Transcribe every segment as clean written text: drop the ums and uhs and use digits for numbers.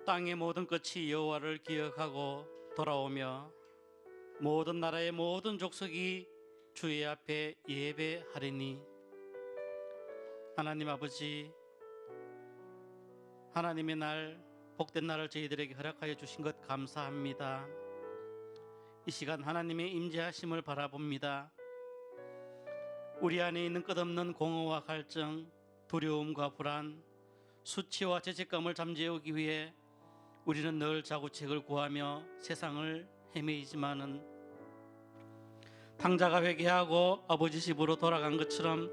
땅의 모든 끝이 여호와를 기억하고 돌아오며 모든 나라의 모든 족속이 주의 앞에 예배하리니. 하나님 아버지, 하나님의 날, 복된 날을 저희들에게 허락하여 주신 것 감사합니다. 이 시간 하나님의 임재하심을 바라봅니다. 우리 안에 있는 끝없는 공허와 갈증, 두려움과 불안, 수치와 죄책감을 잠재우기 위해 우리는 늘 자구책을 구하며 세상을 헤매이지만은 탕자가 회개하고 아버지 집으로 돌아간 것처럼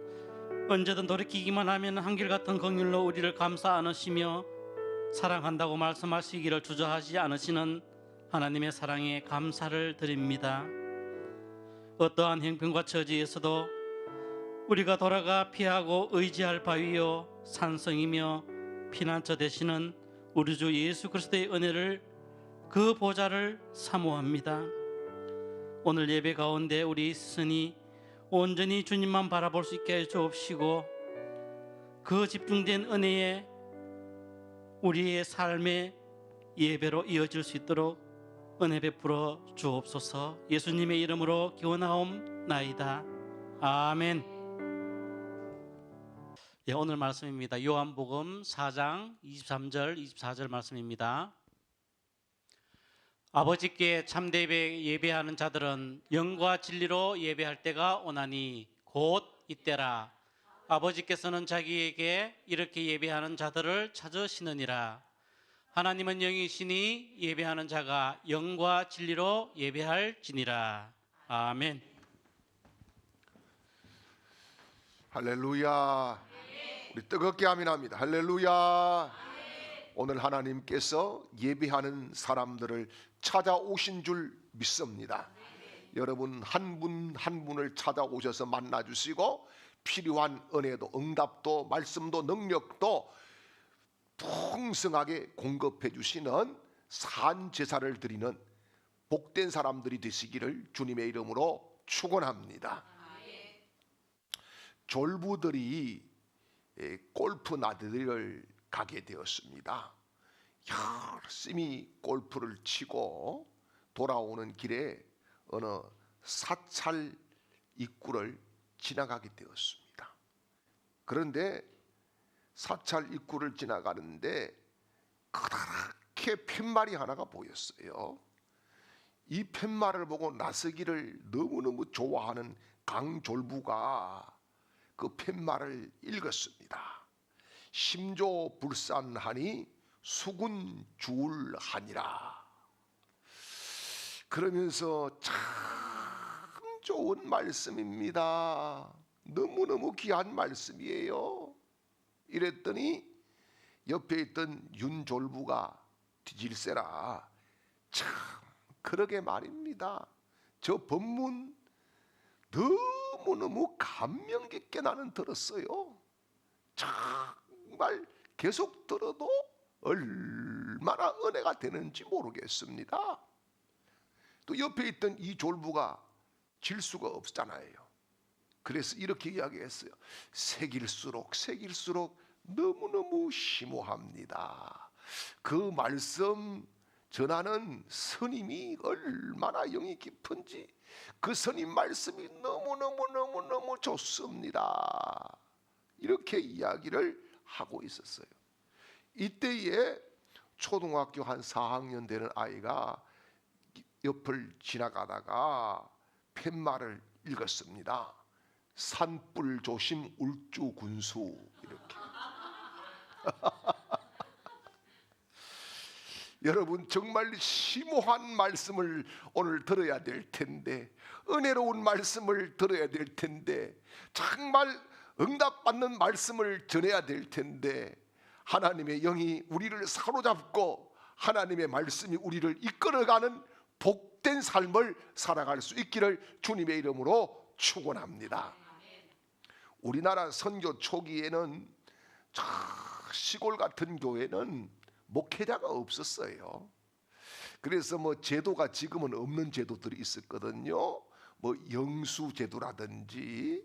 언제든 돌이키기만 하면 한결같은 긍휼로 우리를 감싸 안으시며 사랑한다고 말씀하시기를 주저하지 않으시는 하나님의 사랑에 감사를 드립니다. 어떠한 형편과 처지에서도 우리가 돌아가 피하고 의지할 바위요 산성이며 피난처 되시는 우리 주 예수 그리스도의 은혜를, 그 보좌를 사모합니다. 오늘 예배 가운데 우리 있으니 온전히 주님만 바라볼 수 있게 해 주옵시고 그 집중된 은혜에 우리의 삶의 예배로 이어질 수 있도록 은혜 베풀어 주옵소서. 예수님의 이름으로 기원하옵나이다. 아멘. 예, 오늘 말씀입니다. 요한복음 4장 23절 24절 말씀입니다. 아버지께 참되게 예배하는 자들은 영과 진리로 예배할 때가 오나니 곧 이때라. 아버지께서는 자기에게 이렇게 예배하는 자들을 찾으시느니라. 하나님은 영이시니 예배하는 자가 영과 진리로 예배할지니라. 아멘. 할렐루야. 우리 뜨겁게 아멘합니다. 할렐루야. 오늘 하나님께서 예배하는 사람들을 찾아오신 줄 믿습니다. 여러분 한 분 한 분을 찾아오셔서 만나주시고 필요한 은혜도 응답도 말씀도 능력도 풍성하게 공급해 주시는 산 제사를 드리는 복된 사람들이 되시기를 주님의 이름으로 축원합니다. 졸부들이 골프 나들이를 가게 되었습니다. 열심히 골프를 치고 돌아오는 길에 어느 사찰 입구를 지나가게 되었습니다. 그런데 사찰 입구를 지나가는데 커다랗게 팻말이 하나가 보였어요. 이 팻말을 보고 나서기를 너무너무 좋아하는 강졸부가 그 팻말을 읽었습니다. 심조불산하니 수군주울하니라. 그러면서 참 좋은 말씀입니다. 너무너무 귀한 말씀이에요. 이랬더니 옆에 있던 윤졸부가 뒤질세라. 참 그러게 말입니다. 저 법문 너무너무 감명 깊게 나는 들었어요. 정말 계속 들어도 얼마나 은혜가 되는지 모르겠습니다. 또 옆에 있던 이 졸부가 질 수가 없잖아요. 그래서 이렇게 이야기했어요. 새길수록 너무너무 심오합니다. 그 말씀 전하는 스님이 얼마나 영이 깊은지, 그 스님 말씀이 너무너무 좋습니다. 이렇게 이야기를 하고 있었어요. 이때에 초등학교 한 4학년 되는 아이가 옆을 지나가다가 팻말을 읽었습니다. 산불 조심 울주군수. 이렇게. 여러분 정말 심오한 말씀을 오늘 들어야 될 텐데, 은혜로운 말씀을 들어야 될 텐데, 정말 응답받는 말씀을 전해야 될 텐데, 하나님의 영이 우리를 사로잡고 하나님의 말씀이 우리를 이끌어가는 복된 삶을 살아갈 수 있기를 주님의 이름으로 축원합니다. 우리나라 선교 초기에는 시골 같은 교회는 목회자가 없었어요. 그래서 제도가 지금은 없는 제도들이 있었거든요. 영수 제도라든지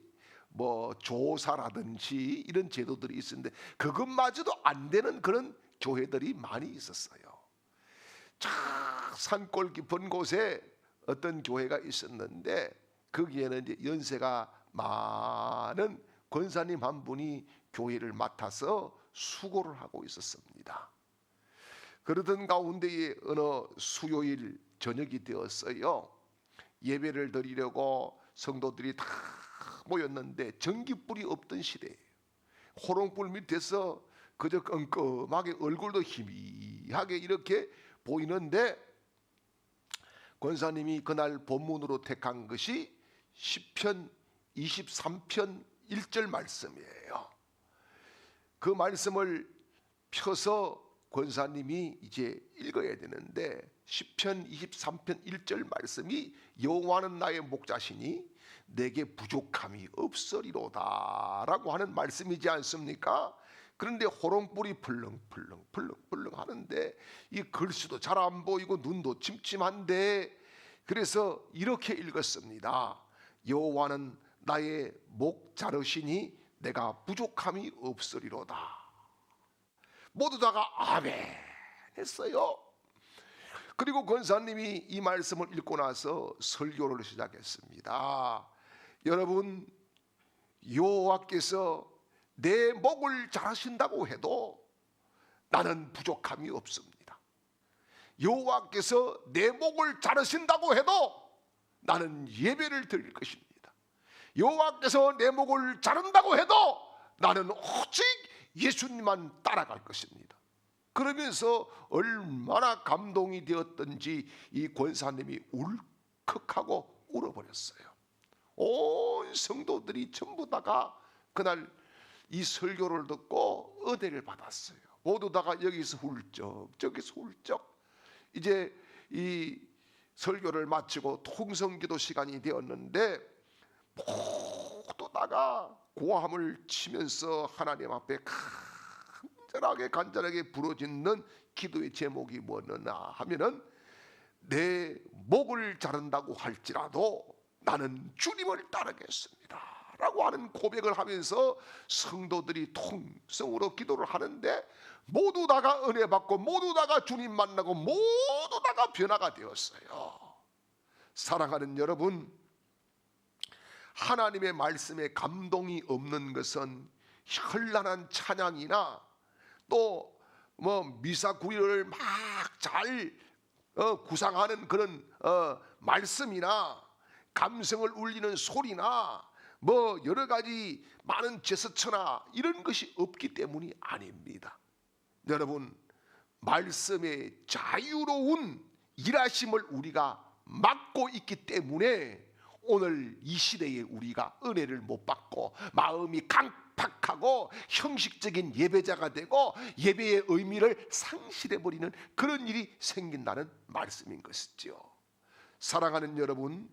조사라든지 이런 제도들이 있었는데 그것마저도 안 되는 그런 교회들이 많이 있었어요. 저 산골 깊은 곳에 어떤 교회가 있었는데 거기에는 이제 연세가 많은 권사님 한 분이 교회를 맡아서 수고를 하고 있었습니다. 그러던 가운데에 어느 수요일 저녁이 되었어요. 예배를 드리려고 성도들이 다 모였는데 전기불이 없던 시대예요. 호롱불 밑에서 그저 껌껌하게 얼굴도 희미하게 이렇게 보이는데 권사님이 그날 본문으로 택한 것이 시편 23편 1절 말씀이에요. 그 말씀을 펴서 권사님이 이제 읽어야 되는데 시편 23편 1절 말씀이 여호와는 나의 목자시니 내게 부족함이 없으리로다 라고 하는 말씀이지 않습니까? 그런데 호롱불이 풀렁풀렁 하는데 이 글씨도 잘 안 보이고 눈도 침침한데 그래서 이렇게 읽었습니다. 여호와는 나의 목자르시니 내가 부족함이 없으리로다. 모두 다가 아멘 했어요. 그리고 권사님이 이 말씀을 읽고 나서 설교를 시작했습니다. 여러분, 여호와께서 내 목을 자르신다고 해도 나는 부족함이 없습니다. 여호와께서 내 목을 자르신다고 해도 나는 예배를 드릴 것입니다. 여호와께서 내 목을 자른다고 해도 나는 오직 예수님만 따라갈 것입니다. 그러면서 얼마나 감동이 되었던지 이 권사님이 울컥하고 울어버렸어요. 온 성도들이 전부 다가 그날 이 설교를 듣고 은혜를 받았어요. 모두 다가 여기서 훌쩍 저기서 훌쩍. 이제 이 설교를 마치고 통성기도 시간이 되었는데 모두 다가 고함을 치면서 하나님 앞에 간절하게 부르짖는 기도의 제목이 뭐느냐 하면은 내 목을 자른다고 할지라도 나는 주님을 따르겠습니다 라고 하는 고백을 하면서 성도들이 통성으로 기도를 하는데 모두 다가 은혜 받고 모두 다가 주님 만나고 모두 다가 변화가 되었어요. 사랑하는 여러분, 하나님의 말씀에 감동이 없는 것은 현란한 찬양이나 또 미사구리를 막 잘 구상하는 그런 말씀이나 감성을 울리는 소리나 여러 가지 많은 제스처나 이런 것이 없기 때문이 아닙니다. 여러분, 말씀의 자유로운 일하심을 우리가 맡고 있기 때문에 오늘 이 시대에 우리가 은혜를 못 받고 마음이 강팍하고 형식적인 예배자가 되고 예배의 의미를 상실해버리는 그런 일이 생긴다는 말씀인 것이죠. 사랑하는 여러분,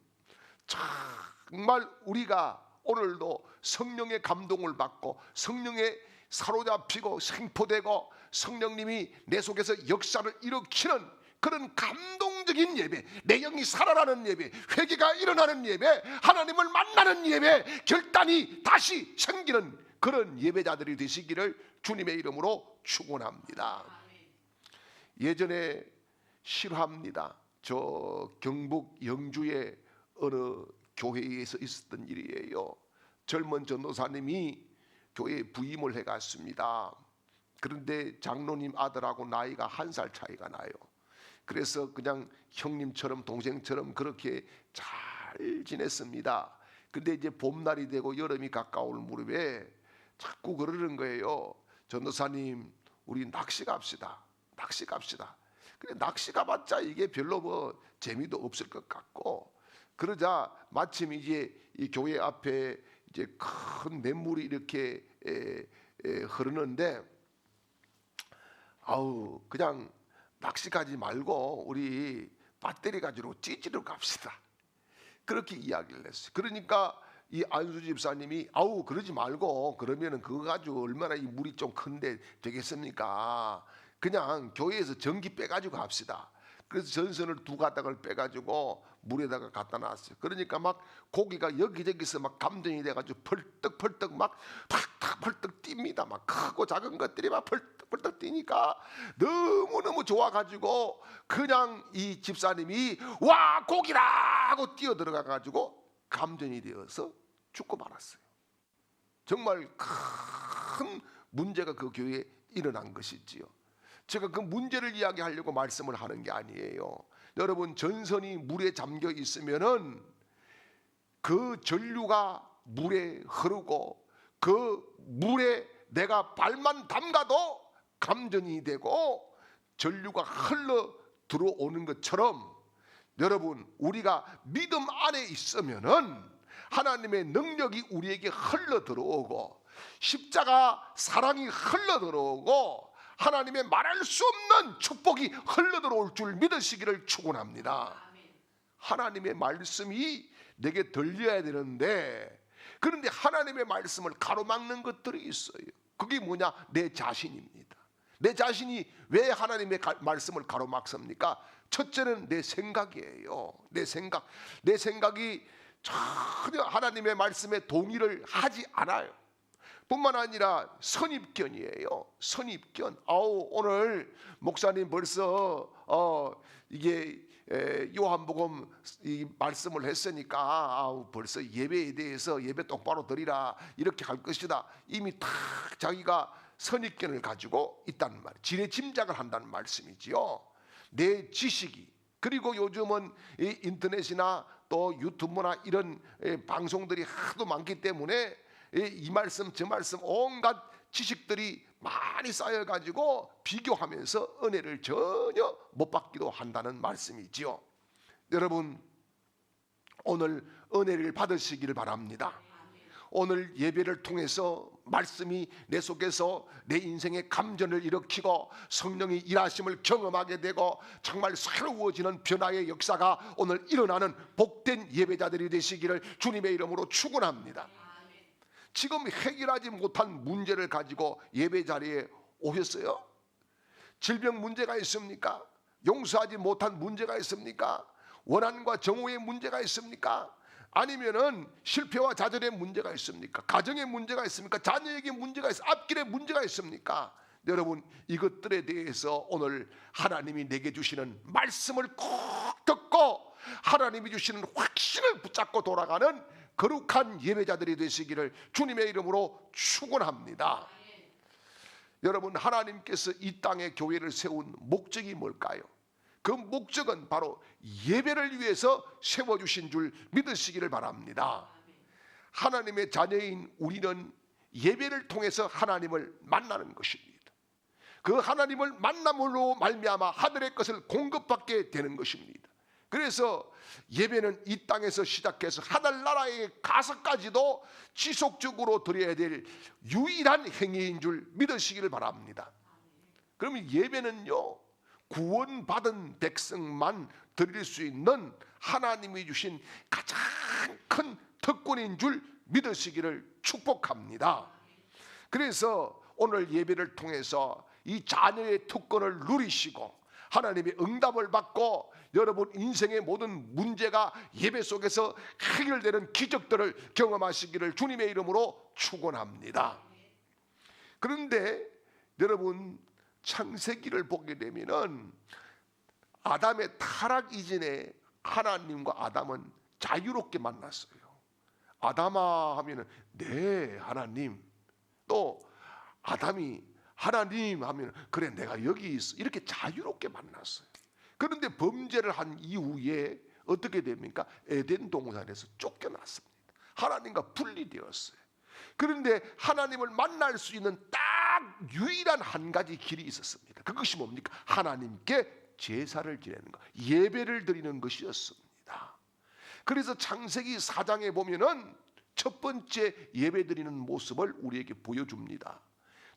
정말 우리가 오늘도 성령의 감동을 받고 성령에 사로잡히고 생포되고 성령님이 내 속에서 역사를 일으키는 그런 감동적인 예배, 내 영이 살아나는 예배, 회개가 일어나는 예배, 하나님을 만나는 예배, 결단이 다시 생기는 그런 예배자들이 되시기를 주님의 이름으로 축원합니다. 예전에 실화입니다. 저 경북 영주의 어느 교회에서 있었던 일이에요. 젊은 전도사님이 교회에 부임을 해갔습니다. 그런데 장로님 아들하고 나이가 1살 차이가 나요. 그래서 그냥 형님처럼 동생처럼 그렇게 잘 지냈습니다. 근데 이제 봄날이 되고 여름이 가까울 무렵에 자꾸 그러는 거예요. 전도사님, 우리 낚시 갑시다. 근데 낚시 가봤자 이게 별로 재미도 없을 것 같고, 그러자 마침 이제 이 교회 앞에 이제 큰 냇물이 이렇게 흐르는데, 그냥 낚시 가지 말고 우리 배터리 가지고 찌찌러 갑시다. 그렇게 이야기를 했어요. 그러니까 이 안수 집사님이 그러지 말고 그러면은 그거 가지고 얼마나 이 물이 좀 큰데 되겠습니까? 그냥 교회에서 전기 빼가지고 합시다. 그래서 전선을 2가닥을 빼가지고 물에다가 갖다 놨어요. 그러니까 막 고기가 여기저기서 막 감전이 돼가지고 펄떡펄떡 막 펄떡 뜁니다. 막 크고 작은 것들이 막 벌떡벌떡 뛰니까 너무너무 좋아가지고 그냥 이 집사님이 와 고기라 하고 뛰어 들어가가지고 감전이 되어서 죽고 말았어요. 정말 큰 문제가 그 교회에 일어난 것이지요. 제가 그 문제를 이야기하려고 말씀을 하는 게 아니에요. 여러분, 전선이 물에 잠겨 있으면은 그 전류가 물에 흐르고 그 물에 내가 발만 담가도 감전이 되고 전류가 흘러 들어오는 것처럼, 여러분, 우리가 믿음 안에 있으면은 하나님의 능력이 우리에게 흘러 들어오고 십자가 사랑이 흘러 들어오고 하나님의 말할 수 없는 축복이 흘러 들어올 줄 믿으시기를 축원합니다. 하나님의 말씀이 내게 들려야 되는데, 그런데 하나님의 말씀을 가로막는 것들이 있어요. 그게 뭐냐? 내 자신입니다. 내 자신이 왜 하나님의 말씀을 가로막습니까? 첫째는 내 생각이에요. 내 생각이 전혀 하나님의 말씀에 동의를 하지 않아요. 뿐만 아니라 선입견이에요. 선입견. 오늘 목사님 벌써 이게 요한복음 이 말씀을 했으니까 벌써 예배에 대해서 예배 똑바로 드리라 이렇게 할 것이다. 이미 다 자기가 선입견을 가지고 있다는 말, 지레짐작을 한다는 말씀이지요. 내 지식이, 그리고 요즘은 이 인터넷이나 또 유튜브나 이런 방송들이 하도 많기 때문에 이 말씀 저 말씀 온갖 지식들이 많이 쌓여가지고 비교하면서 은혜를 전혀 못 받기도 한다는 말씀이지요. 여러분, 오늘 은혜를 받으시기를 바랍니다. 오늘 예배를 통해서 말씀이 내 속에서 내 인생의 감전을 일으키고 성령이 일하심을 경험하게 되고 정말 새로워지는 변화의 역사가 오늘 일어나는 복된 예배자들이 되시기를 주님의 이름으로 축원합니다. 지금 해결하지 못한 문제를 가지고 예배 자리에 오셨어요? 질병 문제가 있습니까? 용서하지 못한 문제가 있습니까? 원한과 정오의 문제가 있습니까? 아니면은 실패와 좌절의 문제가 있습니까? 가정의 문제가 있습니까? 자녀에게 문제가 있습니까? 앞길에 문제가 있습니까? 여러분, 이것들에 대해서 오늘 하나님이 내게 주시는 말씀을 꼭 듣고 하나님이 주시는 확신을 붙잡고 돌아가는 거룩한 예배자들이 되시기를 주님의 이름으로 축원합니다. 여러분, 하나님께서 이 땅에 교회를 세운 목적이 뭘까요? 그 목적은 바로 예배를 위해서 세워주신 줄 믿으시기를 바랍니다. 하나님의 자녀인 우리는 예배를 통해서 하나님을 만나는 것입니다. 그 하나님을 만남으로 말미암아 하늘의 것을 공급받게 되는 것입니다. 그래서 예배는 이 땅에서 시작해서 하늘나라에 가서까지도 지속적으로 드려야 될 유일한 행위인 줄 믿으시기를 바랍니다. 그러면 예배는요, 구원받은 백성만 드릴 수 있는 하나님이 주신 가장 큰 특권인 줄 믿으시기를 축복합니다. 그래서 오늘 예배를 통해서 이 자녀의 특권을 누리시고 하나님의 응답을 받고 여러분 인생의 모든 문제가 예배 속에서 해결되는 기적들을 경험하시기를 주님의 이름으로 축원합니다. 그런데 여러분, 창세기를 보게 되면은 아담의 타락 이전에 하나님과 아담은 자유롭게 만났어요. 아담아 하면은 네 하나님, 또 아담이 하나님 하면 그래 내가 여기 있어, 이렇게 자유롭게 만났어요. 그런데 범죄를 한 이후에 어떻게 됩니까? 에덴 동산에서 쫓겨났습니다. 하나님과 분리되었어요. 그런데 하나님을 만날 수 있는 딱 유일한 한 가지 길이 있었습니다. 그것이 뭡니까? 하나님께 제사를 지내는 것, 예배를 드리는 것이었습니다. 그래서 창세기 4장에 보면은 첫 번째 예배 드리는 모습을 우리에게 보여줍니다.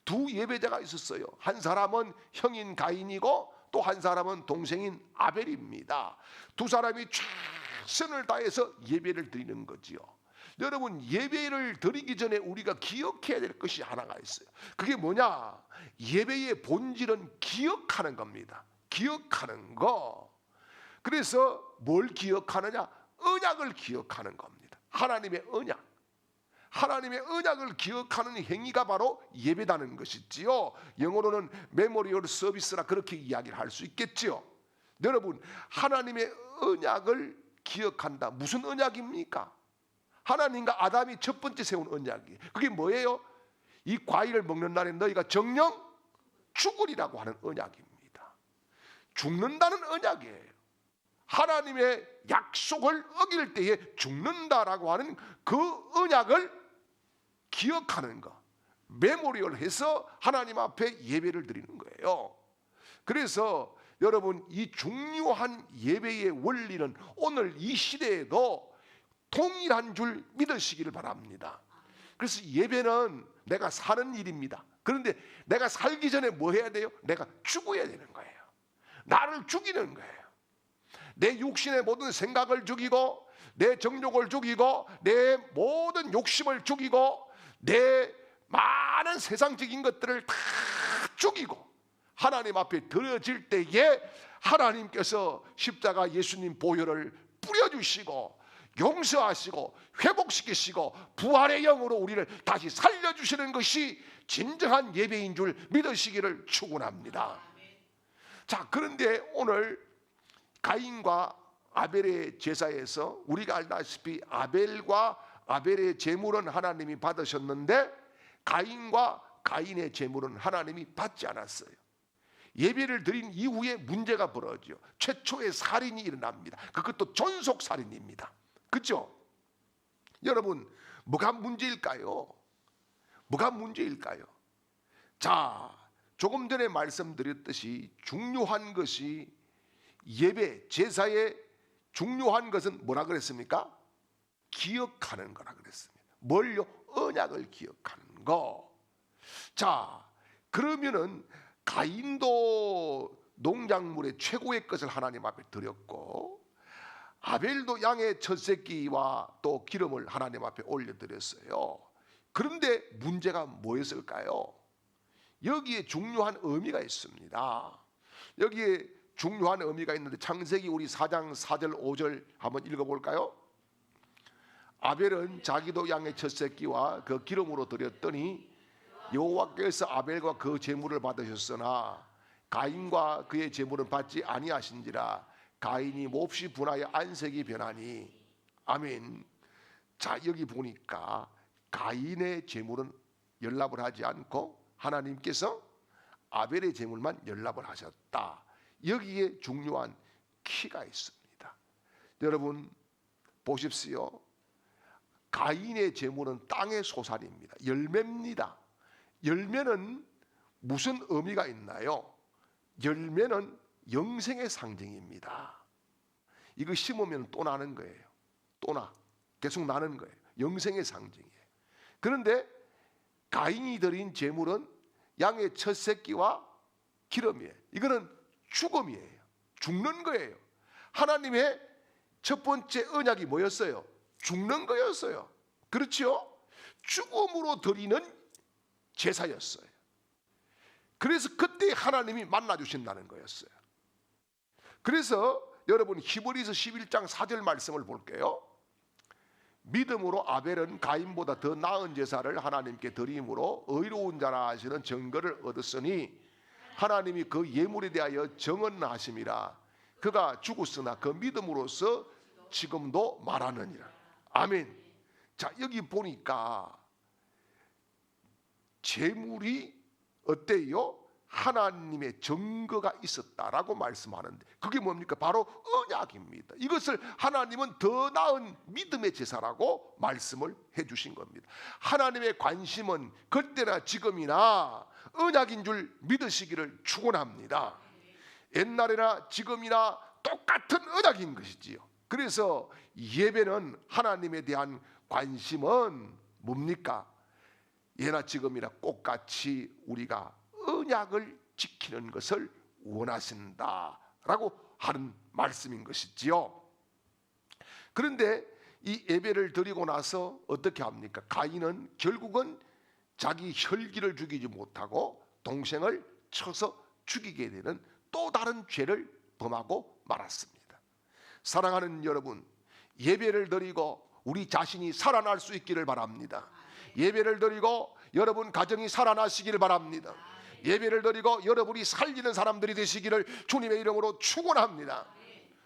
두 예배자가 있었어요. 한 사람은 형인 가인이고 또 한 사람은 동생인 아벨입니다. 두 사람이 최선을 다해서 예배를 드리는 거지요. 여러분, 예배를 드리기 전에 우리가 기억해야 될 것이 하나가 있어요. 그게 뭐냐? 예배의 본질은 기억하는 겁니다. 기억하는 거. 그래서 뭘 기억하느냐? 언약을 기억하는 겁니다. 하나님의 언약. 하나님의 언약을 기억하는 행위가 바로 예배다는 것이지요. 영어로는 메모리얼 서비스라 그렇게 이야기를 할 수 있겠지요. 여러분, 하나님의 언약을 기억한다. 무슨 언약입니까? 하나님과 아담이 첫 번째 세운 언약이, 그게 뭐예요? 이 과일을 먹는 날에 너희가 정령 죽으리라고 하는 언약입니다. 죽는다는 언약이에요. 하나님의 약속을 어길 때에 죽는다라고 하는 그 언약을 기억하는 것, 메모리얼해서 하나님 앞에 예배를 드리는 거예요. 그래서 여러분, 이 중요한 예배의 원리는 오늘 이 시대에도 동일한 줄 믿으시기를 바랍니다. 그래서 예배는 내가 사는 일입니다. 그런데 내가 살기 전에 뭐 해야 돼요? 내가 죽어야 되는 거예요. 나를 죽이는 거예요. 내 육신의 모든 생각을 죽이고, 내 정욕을 죽이고, 내 모든 욕심을 죽이고, 내 많은 세상적인 것들을 다 죽이고 하나님 앞에 드려질 때에 하나님께서 십자가 예수님 보혈을 뿌려주시고 용서하시고 회복시키시고 부활의 영으로 우리를 다시 살려주시는 것이 진정한 예배인 줄 믿으시기를 축원합니다. 자, 그런데 오늘 가인과 아벨의 제사에서 우리가 알다시피 아벨과 아벨의 제물은 하나님이 받으셨는데 가인과 가인의 제물은 하나님이 받지 않았어요. 예배를 드린 이후에 문제가 벌어지죠. 최초의 살인이 일어납니다. 그것도 존속 살인입니다. 그렇죠? 여러분, 뭐가 문제일까요? 뭐가 문제일까요? 자, 조금 전에 말씀드렸듯이 중요한 것이 예배, 제사의 중요한 것은 뭐라 그랬습니까? 기억하는 거라 그랬습니다. 뭘요? 언약을 기억하는 거. 자, 그러면은 가인도 농작물의 최고의 것을 하나님 앞에 드렸고 아벨도 양의 첫 새끼와 또 기름을 하나님 앞에 올려드렸어요. 그런데 문제가 뭐였을까요? 여기에 중요한 의미가 있습니다. 여기에 중요한 의미가 있는데 창세기 우리 4장 4절 5절 한번 읽어볼까요? 아벨은 자기도 양의 첫 새끼와 그 기름으로 드렸더니 여호와께서 아벨과 그 제물을 받으셨으나 가인과 그의 제물은 받지 아니하신지라 가인이 몹시 분하여 안색이 변하니. 아멘. 자, 여기 보니까 가인의 제물은 연락을 하지 않고 하나님께서 아벨의 제물만 연락을 하셨다. 여기에 중요한 키가 있습니다. 여러분 보십시오. 가인의 제물은 땅의 소산입니다. 열매입니다. 열매는 무슨 의미가 있나요? 열매는 영생의 상징입니다. 이거 심으면 또 나는 거예요. 또 나. 계속 나는 거예요. 영생의 상징이에요. 그런데 가인이 드린 제물은 양의 첫 새끼와 기름이에요. 이거는 죽음이에요. 죽는 거예요. 하나님의 첫 번째 언약이 뭐였어요? 죽는 거였어요. 그렇죠? 죽음으로 드리는 제사였어요. 그래서 그때 하나님이 만나주신다는 거였어요. 그래서 여러분 히브리서 11장 4절 말씀을 볼게요. 믿음으로 아벨은 가인보다 더 나은 제사를 하나님께 드림으로 의로운 자라 하시는 증거를 얻었으니 하나님이 그 예물에 대하여 정언하심이라. 그가 죽었으나 그 믿음으로써 지금도 말하느니라. 아멘. 자, 여기 보니까 제물이 어때요? 하나님의 증거가 있었다라고 말씀하는데 그게 뭡니까? 바로 언약입니다. 이것을 하나님은 더 나은 믿음의 제사라고 말씀을 해주신 겁니다. 하나님의 관심은 그때나 지금이나 언약인 줄 믿으시기를 축원합니다. 옛날이나 지금이나 똑같은 언약인 것이지요. 그래서 예배는 하나님에 대한 관심은 뭡니까? 예나 지금이나 똑같이 우리가 언약을 지키는 것을 원하신다라고 하는 말씀인 것이지요. 그런데 이 예배를 드리고 나서 어떻게 합니까? 가인은 결국은 자기 혈기를 죽이지 못하고 동생을 쳐서 죽이게 되는 또 다른 죄를 범하고 말았습니다. 사랑하는 여러분, 예배를 드리고 우리 자신이 살아날 수 있기를 바랍니다. 예배를 드리고 여러분 가정이 살아나시기를 바랍니다. 예배를 드리고 여러분이 살리는 사람들이 되시기를 주님의 이름으로 축원합니다.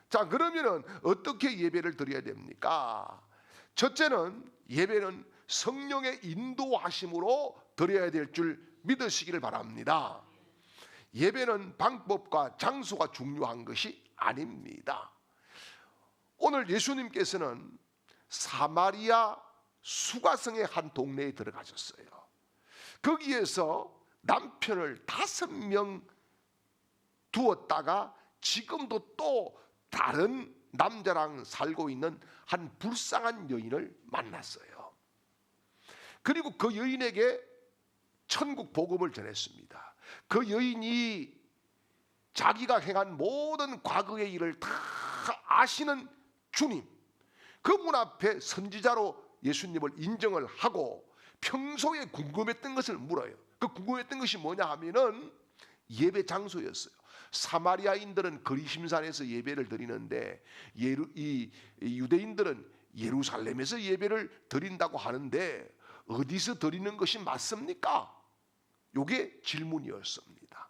자, 그러면은 어떻게 예배를 드려야 됩니까? 첫째는 예배는 성령의 인도하심으로 드려야 될 줄 믿으시기를 바랍니다. 예배는 방법과 장소가 중요한 것이 아닙니다. 오늘 예수님께서는 사마리아 수가성의 한 동네에 들어가셨어요. 거기에서 남편을 5명 두었다가 지금도 또 다른 남자랑 살고 있는 한 불쌍한 여인을 만났어요. 그리고 그 여인에게 천국 복음을 전했습니다. 그 여인이 자기가 행한 모든 과거의 일을 다 아시는 주님, 그분 앞에 선지자로 예수님을 인정을 하고 평소에 궁금했던 것을 물어요. 그 궁금했던 것이 뭐냐 하면은 예배 장소였어요. 사마리아인들은 거리심산에서 예배를 드리는데 이 유대인들은 예루살렘에서 예배를 드린다고 하는데 어디서 드리는 것이 맞습니까? 이게 질문이었습니다.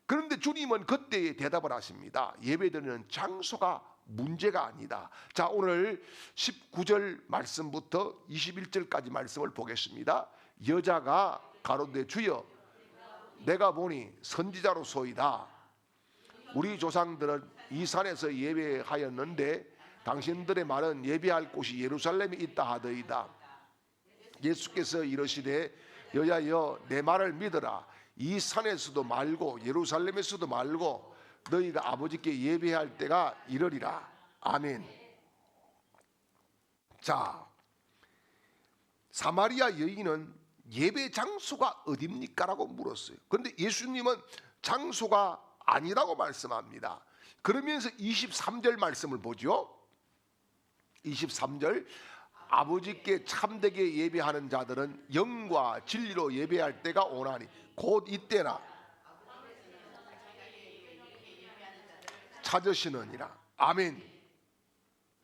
그런데 주님은 그때에 대답을 하십니다. 예배 드리는 장소가 문제가 아니다. 자, 오늘 19절 말씀부터 21절까지 말씀을 보겠습니다. 여자가 가로되 주여 내가 보니 선지자로소이다. 우리 조상들은 이 산에서 예배하였는데 당신들의 말은 예배할 곳이 예루살렘에 있다 하더이다. 예수께서 이르시되 여자여 내 말을 믿어라. 이 산에서도 말고 예루살렘에서도 말고 너희가 아버지께 예배할 때가 이르리라. 아멘. 자, 사마리아 여인은 예배 장소가 어딥니까? 라고 물었어요. 그런데 예수님은 장소가 아니라고 말씀합니다. 그러면서 23절 말씀을 보죠. 23절 아버지께 참되게 예배하는 자들은 영과 진리로 예배할 때가 오나니 곧 이때라 찾으시느니라. 아멘.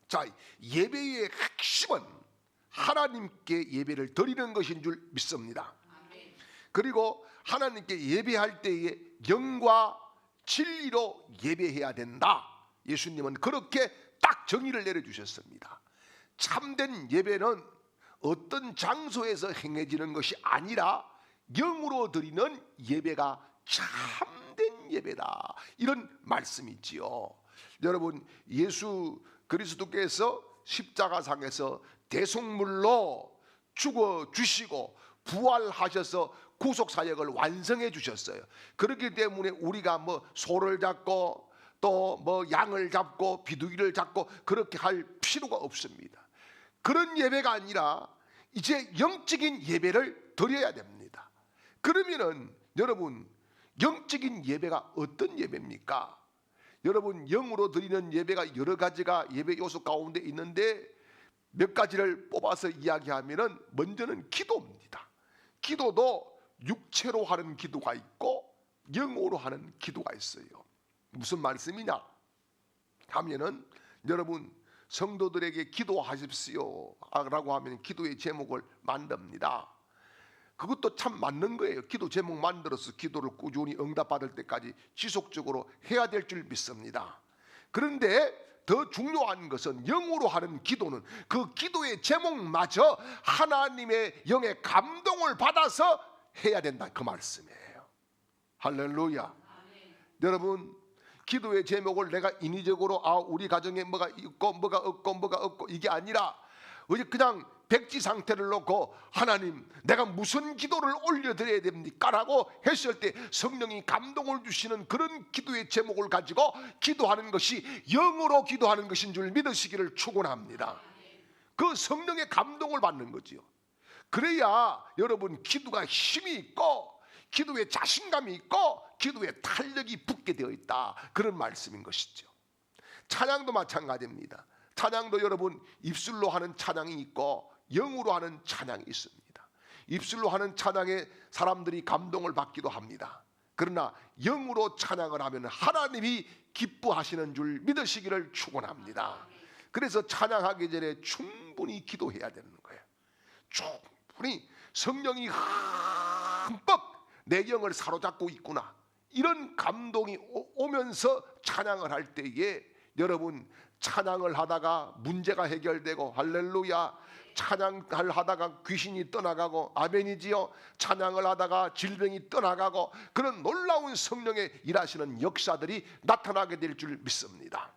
자, 예배의 핵심은 하나님께 예배를 드리는 것인 줄 믿습니다. 그리고 하나님께 예배할 때에 영과 진리로 예배해야 된다. 예수님은 그렇게 딱 정의를 내려주셨습니다. 참된 예배는 어떤 장소에서 행해지는 것이 아니라 영으로 드리는 예배가 참된 예배다. 이런 말씀이지요. 여러분, 예수 그리스도께서 십자가상에서 대속물로 죽어 주시고 부활하셔서 구속 사역을 완성해 주셨어요. 그렇기 때문에 우리가 뭐 소를 잡고 또 뭐 양을 잡고 비둘기를 잡고 그렇게 할 필요가 없습니다. 그런 예배가 아니라 이제 영적인 예배를 드려야 됩니다. 그러면은 여러분, 영적인 예배가 어떤 예배입니까? 여러분, 영으로 드리는 예배가 여러 가지가 예배 요소 가운데 있는데 몇 가지를 뽑아서 이야기하면은 먼저는 기도입니다. 기도도 육체로 하는 기도가 있고 영으로 하는 기도가 있어요. 무슨 말씀이냐 하면은 여러분, 성도들에게 기도하십시오 라고 하면 기도의 제목을 만듭니다. 그것도 참 맞는 거예요. 기도 제목 만들어서 기도를 꾸준히 응답받을 때까지 지속적으로 해야 될 줄 믿습니다. 그런데 더 중요한 것은 영으로 하는 기도는 그 기도의 제목마저 하나님의 영의 감동을 받아서 해야 된다, 그 말씀이에요. 할렐루야. 아멘. 여러분, 기도의 제목을 내가 인위적으로 우리 가정에 뭐가 있고 뭐가 없고 뭐가 없고 이게 아니라 그냥 백지 상태를 놓고 하나님 내가 무슨 기도를 올려드려야 됩니까? 라고 했을 때 성령이 감동을 주시는 그런 기도의 제목을 가지고 기도하는 것이 영으로 기도하는 것인 줄 믿으시기를 축원합니다. 그 성령의 감동을 받는 거지요. 그래야 여러분 기도가 힘이 있고 기도에 자신감이 있고 기도에 탄력이 붙게 되어 있다, 그런 말씀인 것이죠. 찬양도 마찬가지입니다. 찬양도 여러분 입술로 하는 찬양이 있고 영으로 하는 찬양이 있습니다. 입술로 하는 찬양에 사람들이 감동을 받기도 합니다. 그러나 영으로 찬양을 하면 하나님이 기뻐하시는 줄 믿으시기를 축원합니다. 그래서 찬양하기 전에 충분히 기도해야 되는 거예요. 보니 성령이 흠뻑 내 영을 사로잡고 있구나, 이런 감동이 오면서 찬양을 할 때에 여러분, 찬양을 하다가 문제가 해결되고 할렐루야, 찬양을 하다가 귀신이 떠나가고 아멘이지요, 찬양을 하다가 질병이 떠나가고 그런 놀라운 성령의 일하시는 역사들이 나타나게 될 줄 믿습니다.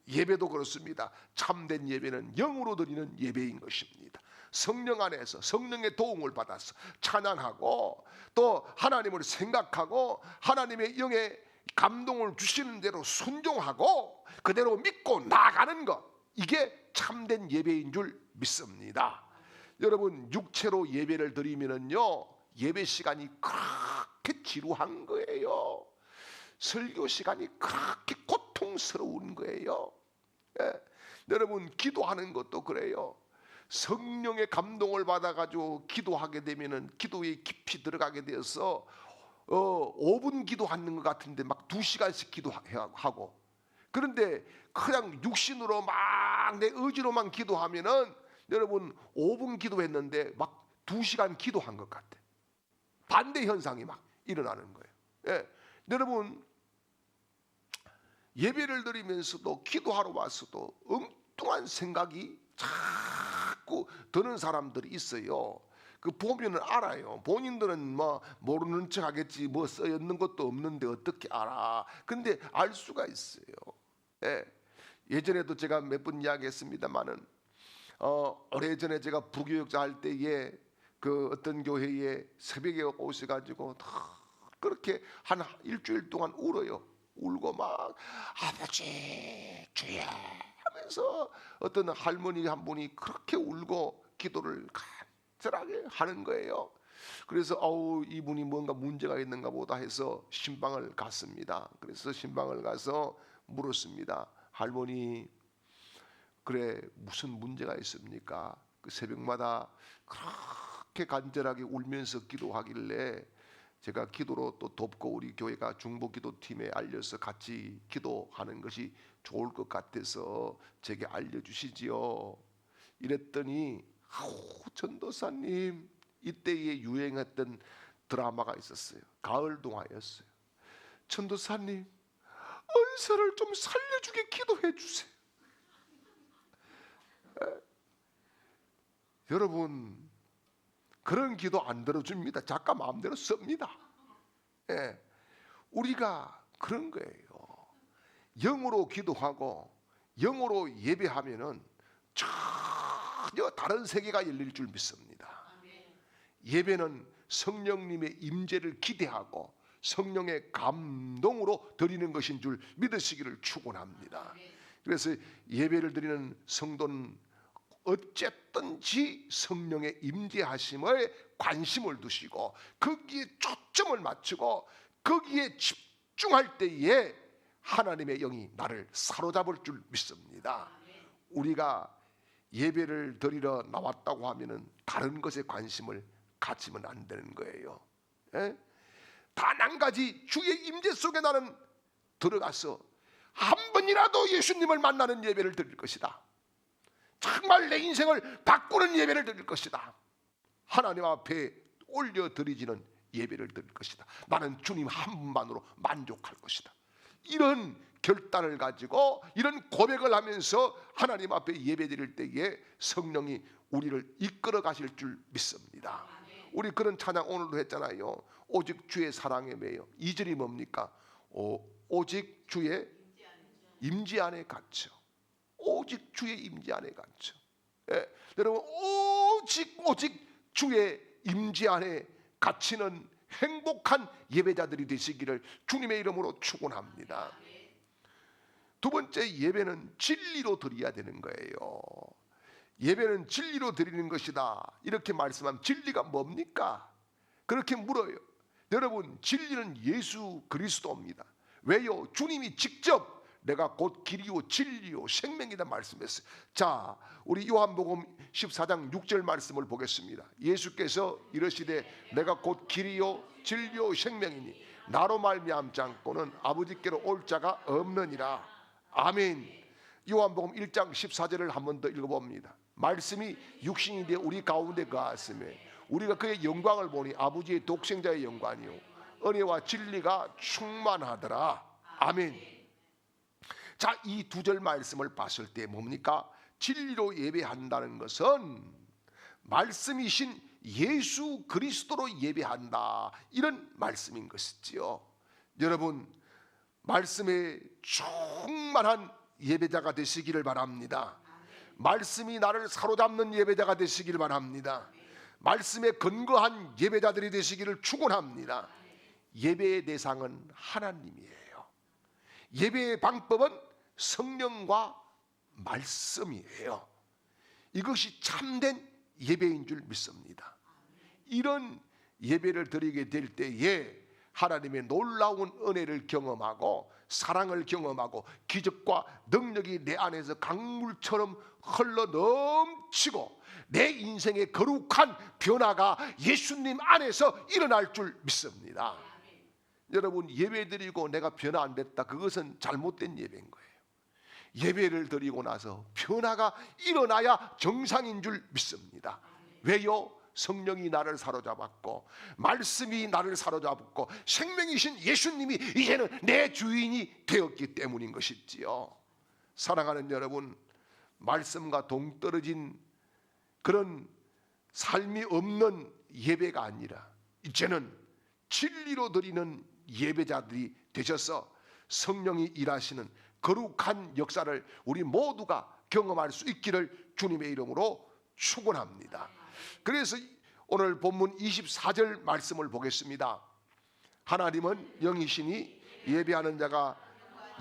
예배도 그렇습니다. 참된 예배는 영으로 드리는 예배인 것입니다. 성령 안에서 성령의 도움을 받아서 찬양하고 또 하나님을 생각하고 하나님의 영의 감동을 주시는 대로 순종하고 그대로 믿고 나아가는 것, 이게 참된 예배인 줄 믿습니다. 여러분, 육체로 예배를 드리면은요, 예배 시간이 그렇게 지루한 거예요. 설교 시간이 그렇게 고통스러운 거예요. 예. 여러분, 기도하는 것도 그래요. 성령의 감동을 받아가지고 기도하게 되면은 기도에 깊이 들어가게 되어서 5분 기도하는 것 같은데 막 2시간씩 기도하고, 그런데 그냥 육신으로 막 내 의지로만 기도하면은 여러분 5분 기도했는데 막 2시간 기도한 것 같아. 반대 현상이 막 일어나는 거예요. 예. 여러분, 예배를 드리면서도 기도하러 와서도 엉뚱한 생각이 자꾸 드는 사람들이 있어요. 그 보면은 알아요. 본인들은 뭐 모르는 척 하겠지, 뭐 써있는 것도 없는데 어떻게 알아. 근데 알 수가 있어요. 예. 예전에도 제가 몇 번 이야기했습니다마는 오래전에 제가 부교육자 할 때에 그 어떤 교회에 새벽에 오셔가지고 다 그렇게 한 일주일 동안 울어요. 울고 막 아버지 주여 하면서 어떤 할머니 한 분이 그렇게 울고 기도를 간절하게 하는 거예요. 그래서 이분이 뭔가 문제가 있는가 보다 해서 신방을 갔습니다. 그래서 신방을 가서 물었습니다. 할머니, 그래 무슨 문제가 있습니까? 그 새벽마다 그렇게 간절하게 울면서 기도하길래 제가 기도로 또 돕고 우리 교회가 중보기도팀에 알려서 같이 기도하는 것이 좋을 것 같아서 제게 알려주시지요. 이랬더니 전도사님, 이때에 유행했던 드라마가 있었어요. 가을 동화였어요. 전도사님, 은사를 좀 살려주게 기도해 주세요. 여러분, 그런 기도 안 들어줍니다. 작가 마음대로 씁니다. 예, 우리가 그런 거예요. 영으로 기도하고 영으로 예배하면은 전혀 다른 세계가 열릴 줄 믿습니다. 예배는 성령님의 임재를 기대하고 성령의 감동으로 드리는 것인 줄 믿으시기를 축원합니다. 그래서 예배를 드리는 성도는 어쨌든지 성령의 임재하심에 관심을 두시고 거기에 초점을 맞추고 거기에 집중할 때에 하나님의 영이 나를 사로잡을 줄 믿습니다. 우리가 예배를 드리러 나왔다고 하면은 다른 것에 관심을 가지면 안 되는 거예요. 예? 단 한 가지, 주의 임재 속에 나는 들어가서 한 번이라도 예수님을 만나는 예배를 드릴 것이다. 정말 내 인생을 바꾸는 예배를 드릴 것이다. 하나님 앞에 올려드리지는 예배를 드릴 것이다. 나는 주님 한 분만으로 만족할 것이다. 이런 결단을 가지고 이런 고백을 하면서 하나님 앞에 예배 드릴 때에 성령이 우리를 이끌어 가실 줄 믿습니다. 우리 그런 찬양 오늘도 했잖아요. 오직 주의 사랑에 매여. 2절이 뭡니까? 오직 주의 임재 안에 갇혀. 오직 주의 임재 안에 갇혀. 예, 여러분, 오직 주의 임재 안에 갇히는 행복한 예배자들이 되시기를 주님의 이름으로 축원합니다. 두 번째, 예배는 진리로 드려야 되는 거예요. 예배는 진리로 드리는 것이다. 이렇게 말씀하면 진리가 뭡니까? 그렇게 물어요. 여러분, 진리는 예수 그리스도입니다. 왜요? 주님이 직접 내가 곧 길이요 진리요 생명이다 말씀했어요. 자, 우리 요한복음 14장 6절 말씀을 보겠습니다. 예수께서 이르시되 내가 곧 길이요 진리요 생명이니 나로 말미암지 않고는 아버지께로 올 자가 없느니라. 아멘. 요한복음 1장 14절을 한 번 더 읽어봅니다. 말씀이 육신이 되어 우리 가운데 거하심에 우리가 그의 영광을 보니 아버지의 독생자의 영광이요 은혜와 진리가 충만하더라. 아멘. 자, 이 두 절 말씀을 봤을 때 뭡니까? 진리로 예배한다는 것은 말씀이신 예수 그리스도로 예배한다, 이런 말씀인 것이지요. 여러분, 말씀에 충만한 예배자가 되시기를 바랍니다. 말씀이 나를 사로잡는 예배자가 되시기를 바랍니다. 말씀에 근거한 예배자들이 되시기를 축원합니다. 예배의 대상은 하나님이에요. 예배의 방법은 성령과 말씀이에요. 이것이 참된 예배인 줄 믿습니다. 이런 예배를 드리게 될 때에 하나님의 놀라운 은혜를 경험하고 사랑을 경험하고 기적과 능력이 내 안에서 강물처럼 흘러 넘치고 내 인생의 거룩한 변화가 예수님 안에서 일어날 줄 믿습니다. 여러분, 예배 드리고 내가 변화 안 됐다, 그것은 잘못된 예배인 거예요. 예배를 드리고 나서 변화가 일어나야 정상인 줄 믿습니다. 왜요? 성령이 나를 사로잡았고 말씀이 나를 사로잡았고 생명이신 예수님이 이제는 내 주인이 되었기 때문인 것이지요. 사랑하는 여러분, 말씀과 동떨어진 그런 삶이 없는 예배가 아니라 이제는 진리로 드리는 예배자들이 되셔서 성령이 일하시는 거룩한 역사를 우리 모두가 경험할 수 있기를 주님의 이름으로 축원합니다. 그래서 오늘 본문 24절 말씀을 보겠습니다. 하나님은 영이시니 예배하는 자가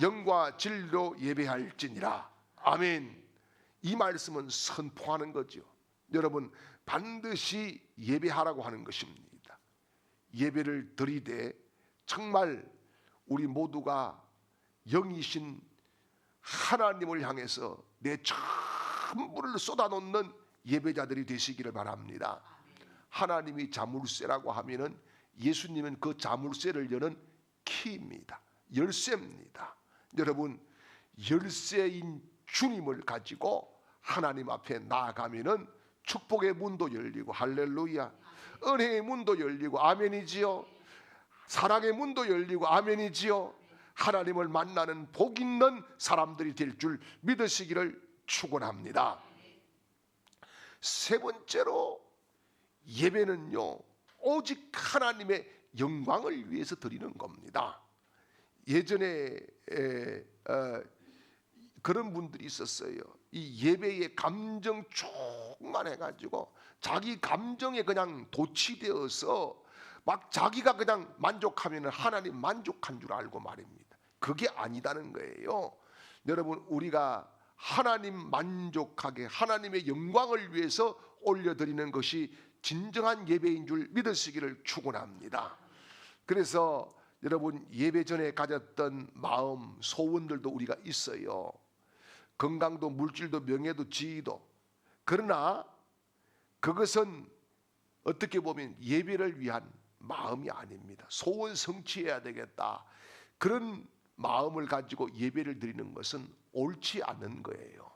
영과 진리로 예배할지니라. 아멘. 이 말씀은 선포하는 거죠. 여러분, 반드시 예배하라고 하는 것입니다. 예배를 드리되 정말 우리 모두가 영이신 하나님을 향해서 내 전부를 쏟아놓는 예배자들이 되시기를 바랍니다. 하나님이 자물쇠라고 하면은 예수님은 그 자물쇠를 여는 키입니다. 열쇠입니다. 여러분, 열쇠인 주님을 가지고 하나님 앞에 나아가면은 축복의 문도 열리고, 할렐루야, 은혜의 문도 열리고, 아멘이지요. 사랑의 문도 열리고, 아멘이지요. 하나님을 만나는 복 있는 사람들이 될 줄 믿으시기를 축원합니다. 세 번째로, 예배는요 오직 하나님의 영광을 위해서 드리는 겁니다. 예전에 그런 분들이 있었어요. 이 예배에 감정 충만해가지고 자기 감정에 그냥 도취되어서 막 자기가 그냥 만족하면 하나님 만족한 줄 알고 말입니다. 그게 아니다는 거예요. 여러분, 우리가 하나님 만족하게 하나님의 영광을 위해서 올려드리는 것이 진정한 예배인 줄 믿으시기를 축원합니다. 그래서 여러분, 예배 전에 가졌던 마음, 소원들도 우리가 있어요. 건강도 물질도 명예도 지위도. 그러나 그것은 어떻게 보면 예배를 위한 마음이 아닙니다. 소원 성취해야 되겠다, 그런 마음을 가지고 예배를 드리는 것은 옳지 않은 거예요.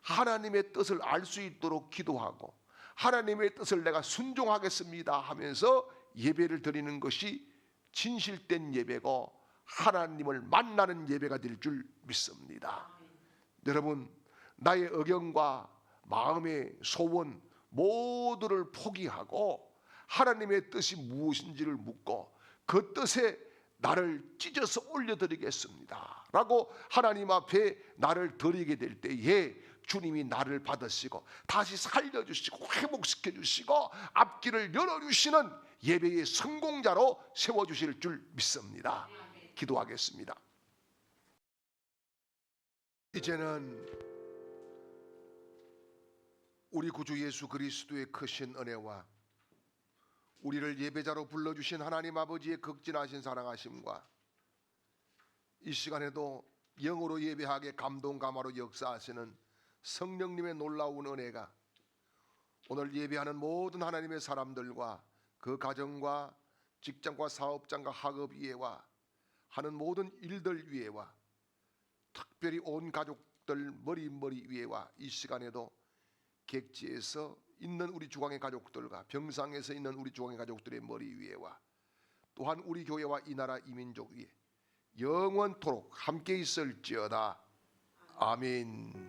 하나님의 뜻을 알 수 있도록 기도하고 하나님의 뜻을 내가 순종하겠습니다 하면서 예배를 드리는 것이 진실된 예배고 하나님을 만나는 예배가 될 줄 믿습니다. 여러분, 나의 의견과 마음의 소원 모두를 포기하고 하나님의 뜻이 무엇인지를 묻고 그 뜻에 나를 찢어서 올려드리겠습니다 라고 하나님 앞에 나를 드리게 될 때에 주님이 나를 받으시고 다시 살려주시고 회복시켜주시고 앞길을 열어주시는 예배의 성공자로 세워주실 줄 믿습니다. 기도하겠습니다. 이제는 우리 구주 예수 그리스도의 크신 은혜와 우리를 예배자로 불러주신 하나님 아버지의 극진하신 사랑하심과 이 시간에도 영으로 예배하게 감동감화로 역사하시는 성령님의 놀라운 은혜가 오늘 예배하는 모든 하나님의 사람들과 그 가정과 직장과 사업장과 학업 위에와 하는 모든 일들 위에와 특별히 온 가족들 머리 위에와 이 시간에도 객지에서 있는 우리 주광의 가족들과 병상에서 있는 우리 주광의 가족들의 머리 위에와 또한 우리 교회와 이 나라 이 민족 위에 영원토록 함께 있을지어다. 아멘.